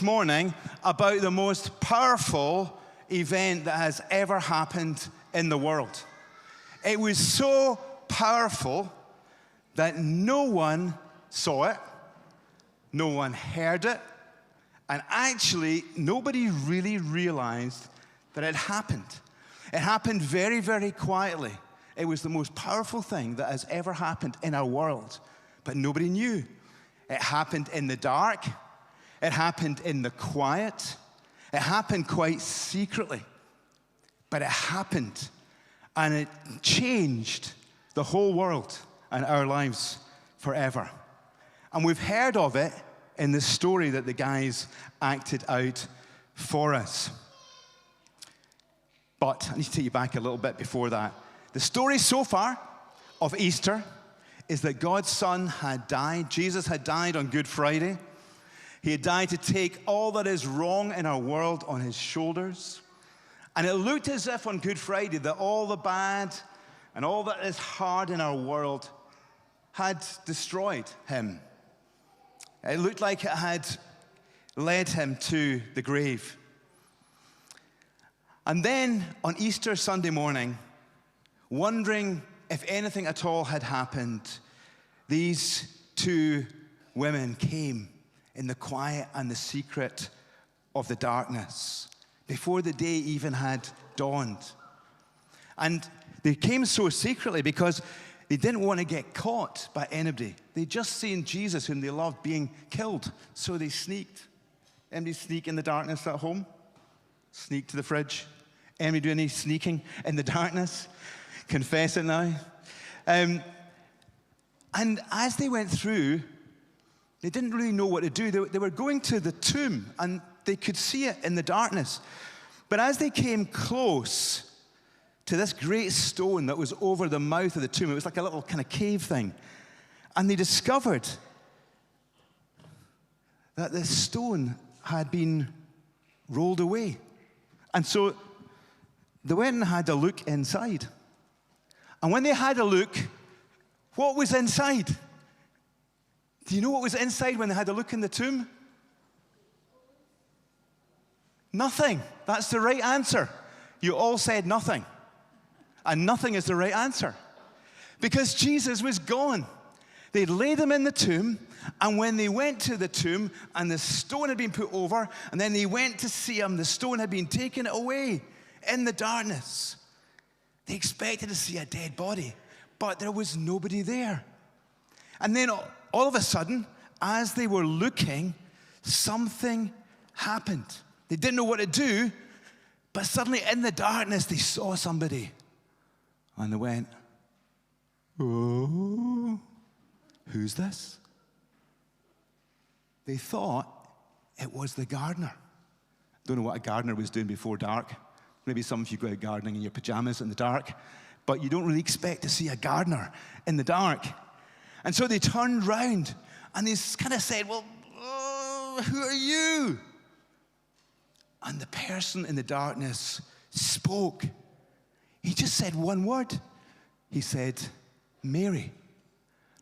Morning about the most powerful event that has ever happened in the world. It was so powerful that no one saw it, no one heard it, and actually nobody really realized that it happened. It happened very, very quietly. It was the most powerful thing that has ever happened in our world, but nobody knew. It happened in the dark. It happened in the quiet. It happened quite secretly. But it happened, and it changed the whole world and our lives forever. And we've heard of it in the story that the guys acted out for us. But I need to take you back a little bit before that. The story so far of Easter is that God's Son had died. Jesus had died on Good Friday. He had died to take all that is wrong in our world on his shoulders. And it looked as if on Good Friday that all the bad and all that is hard in our world had destroyed him. It looked like it had led him to the grave. And then on Easter Sunday morning, wondering if anything at all had happened, these two women came in the quiet and the secret of the darkness, before the day even had dawned. And they came so secretly because they didn't want to get caught by anybody. They'd just seen Jesus, whom they loved, being killed, so they sneaked. Anybody sneak in the darkness at home? Sneak to the fridge? Anybody do any sneaking in the darkness? Confess it now. And as they went through, they didn't really know what to do. They were going to the tomb, and they could see it in the darkness. But as they came close to this great stone that was over the mouth of the tomb, it was like a little kind of cave thing, and they discovered that the stone had been rolled away. And so they went and had a look inside. And when they had a look, what was inside? Do you know what was inside when they had a look in the tomb? Nothing. That's the right answer. You all said nothing. And nothing is the right answer. Because Jesus was gone. They'd laid him in the tomb, and when they went to the tomb, and the stone had been put over, and then they went to see him, the stone had been taken away in the darkness. They expected to see a dead body, but there was nobody there. And then all of a sudden, as they were looking, something happened. They didn't know what to do, but suddenly in the darkness, they saw somebody. And they went, "Oh, who's this?" They thought it was the gardener. Don't know what a gardener was doing before dark. Maybe some of you go out gardening in your pajamas in the dark, but you don't really expect to see a gardener in the dark. And so they turned round, and they kind of said, "Well, who are you?" And the person in the darkness spoke. He just said one word. He said, "Mary."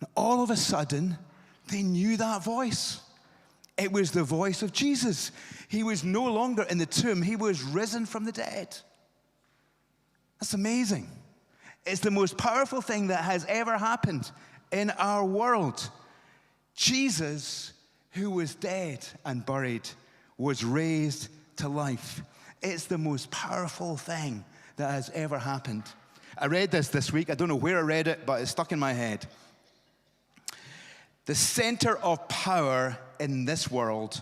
And all of a sudden, they knew that voice. It was the voice of Jesus. He was no longer in the tomb. He was risen from the dead. That's amazing. It's the most powerful thing that has ever happened in our world. Jesus, who was dead and buried, was raised to life. It's the most powerful thing that has ever happened. I read this week. I don't know where I read it, but it's stuck in my head. The center of power in this world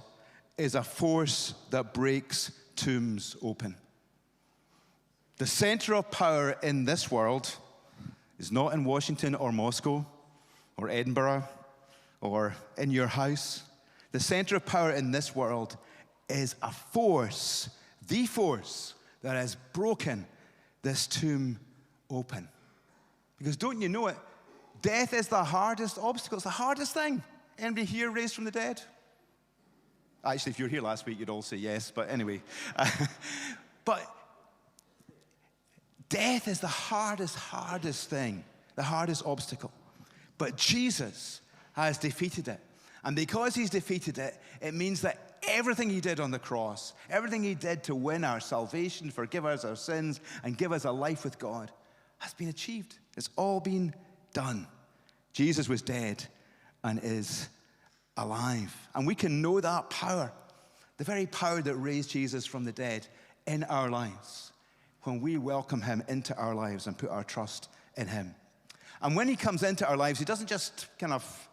is a force that breaks tombs open. The center of power in this world is not in Washington or Moscow or Edinburgh or in your house. The center of power in this world is a force, the force that has broken this tomb open. Because don't you know it? Death is the hardest obstacle. It's the hardest thing. Anybody here raised from the dead? Actually, if you were here last week, you'd all say yes. But anyway. But death is the hardest thing, the hardest obstacle. But Jesus has defeated it. And because he's defeated it, it means that everything he did on the cross, everything he did to win our salvation, forgive us our sins, and give us a life with God, has been achieved. It's all been done. Jesus was dead and is alive. And we can know that power, the very power that raised Jesus from the dead in our lives, when we welcome him into our lives and put our trust in him. And when he comes into our lives, he doesn't just kind of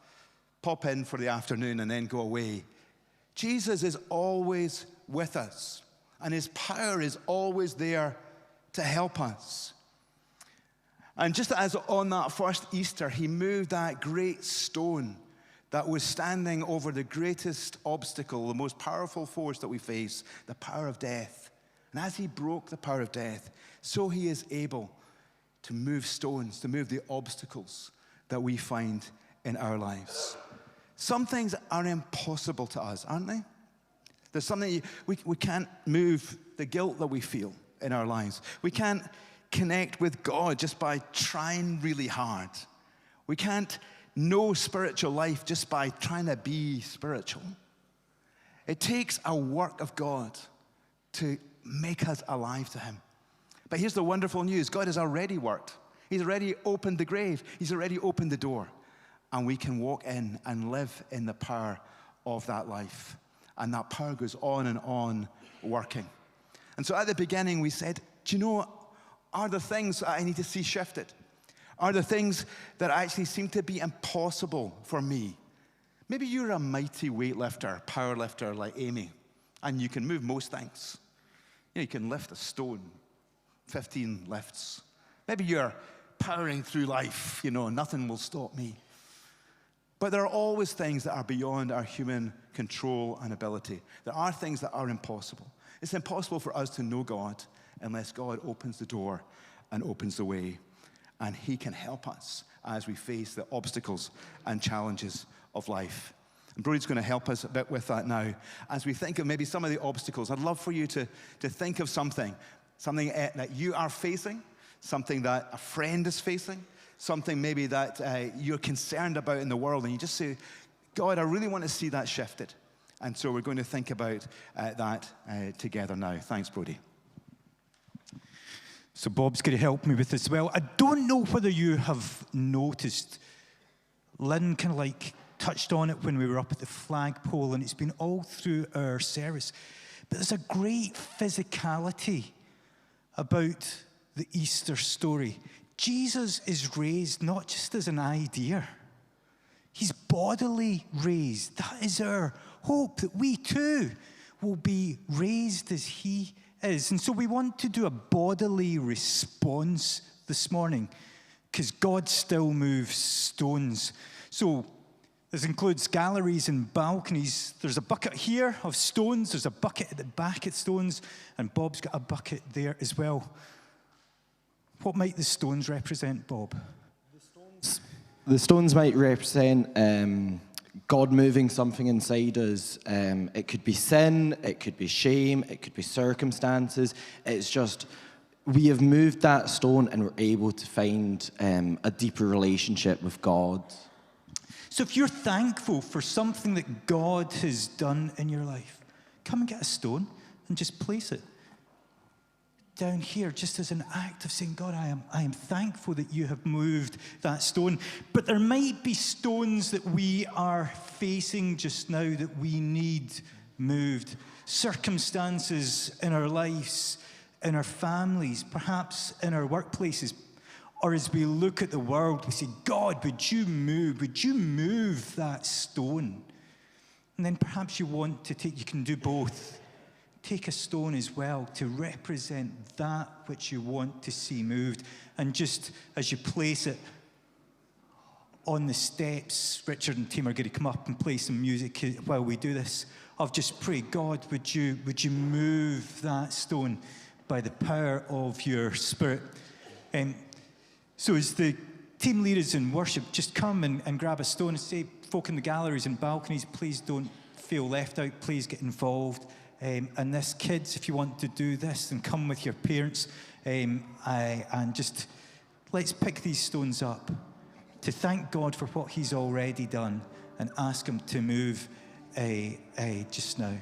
pop in for the afternoon and then go away. Jesus is always with us, and his power is always there to help us. And just as on that first Easter, he moved that great stone that was standing over the greatest obstacle, the most powerful force that we face, the power of death. And as he broke the power of death, so he is able to move stones, to move the obstacles that we find in our lives. Some things are impossible to us, aren't they? There's something, we can't move the guilt that we feel in our lives. We can't connect with God just by trying really hard. We can't know spiritual life just by trying to be spiritual. It takes a work of God to make us alive to him. But here's the wonderful news. God has already worked. He's already opened the grave. He's already opened the door. And we can walk in and live in the power of that life. And that power goes on and on working. And so at the beginning we said, do you know, are there things that I need to see shifted? Are there things that actually seem to be impossible for me? Maybe you're a mighty weightlifter, power lifter like Amy, and you can move most things. You can lift a stone, 15 lifts. Maybe you're powering through life, nothing will stop me. But there are always things that are beyond our human control and ability. There are things that are impossible. It's impossible for us to know God unless God opens the door and opens the way. And he can help us as we face the obstacles and challenges of life. And Brody's going to help us a bit with that now. As we think of maybe some of the obstacles, I'd love for you to think of something that you are facing, something that a friend is facing, something maybe that you're concerned about in the world, and you just say, God, I really want to see that shifted. And so we're going to think about that together now. Thanks, Brody. So Bob's going to help me with this as well. I don't know whether you have noticed, Lynn kind of touched on it when we were up at the flagpole, and it's been all through our service. But there's a great physicality about the Easter story. Jesus is raised not just as an idea. He's bodily raised. That is our hope, that we too will be raised as he is. And so we want to do a bodily response this morning, because God still moves stones. So this includes galleries and balconies. There's a bucket here of stones. There's a bucket at the back of stones. And Bob's got a bucket there as well. What might the stones represent, Bob? The stones might represent God moving something inside us. It could be sin, it could be shame, it could be circumstances. It's just, we have moved that stone and we're able to find a deeper relationship with God. So if you're thankful for something that God has done in your life, come and get a stone and just place it down here, just as an act of saying, God, I am thankful that you have moved that stone. But there might be stones that we are facing just now that we need moved. Circumstances in our lives, in our families, perhaps in our workplaces. Or as we look at the world, we say, God, would you move that stone? And then perhaps you can do both. Take a stone as well to represent that which you want to see moved. And just as you place it on the steps, Richard and team are going to come up and play some music while we do this. I'll just pray, God, would you move that stone by the power of your Spirit? So as the team leaders in worship just come and grab a stone and say, folk in the galleries and balconies, please don't feel left out, please get involved. And this, kids, if you want to do this, then come with your parents. And just let's pick these stones up to thank God for what he's already done and ask him to move just now.